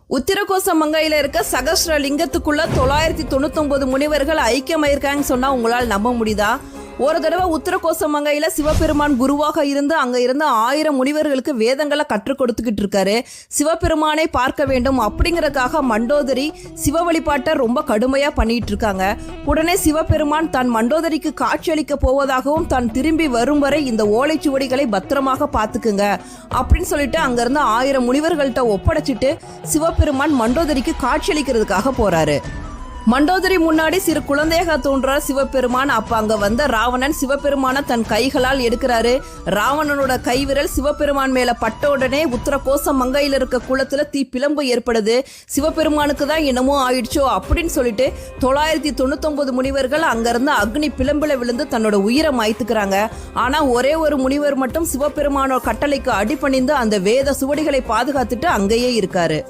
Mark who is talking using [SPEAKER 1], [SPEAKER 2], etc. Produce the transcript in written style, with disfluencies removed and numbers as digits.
[SPEAKER 1] உத்திரகோச மங்கையில இருக்க சகஸ்ர லிங்கத்துக்குள்ள 999 முனிவர்கள் ஐக்கியமாயிருக்காங்க சொன்னா உங்களால் நம்ப முடியுதா? ஒரு தடவை உத்திரகோச மங்கையில சிவபெருமான் குருவாக இருந்து அங்க இருந்த 1000 முனிவர்களுக்கு வேதங்களை கற்றுக் கொடுத்துக்கிட்டு இருக்காரு. சிவபெருமானை பார்க்க வேண்டும் அப்படிங்கறதுக்காக மண்டோதரி சிவ வழிபாட்டை ரொம்ப கடுமையா பண்ணிட்டு இருக்காங்க. உடனே சிவபெருமான் தான் மண்டோதரிக்கு காட்சியளிக்க போவதாகவும் தான் திரும்பி வரும் வரை இந்த ஓலைச்சுவடிகளை பத்திரமாக பார்த்துக்குங்க அப்படின்னு சொல்லிட்டு அங்க இருந்த 1000 முனிவர்கள்ட்ட ஒப்படைச்சிட்டு சிவபெருமான் மண்டோதரிக்கு காட்சியளிக்கிறதுக்காக போறாரு. மண்டோதரி முன்னாடி சிறு குழந்தையாக தோன்றார் சிவபெருமான். அப்ப அங்க வந்த ராவணன் சிவபெருமான தன் கைகளால் எடுக்கிறாரு. ராவணனோட கைவிரல் சிவபெருமான் மேல பட்ட உடனே உத்தரகோச மங்கையில இருக்க குளத்துல தீ பிளம்பு ஏற்படுது. சிவபெருமானுக்கு தான் என்னமோ ஆயிடுச்சோ அப்படின்னு சொல்லிட்டு 999 முனிவர்கள் அங்க இருந்து அக்னி பிளம்புல விழுந்து தன்னோட உயிரை மாய்த்துக்கிறாங்க. ஆனா ஒரே ஒரு முனிவர் மட்டும் சிவபெருமானோட கட்டளைக்கு அடிபணிந்து அந்த வேத சுவடிகளை பாதுகாத்துட்டு அங்கேயே இருக்காரு.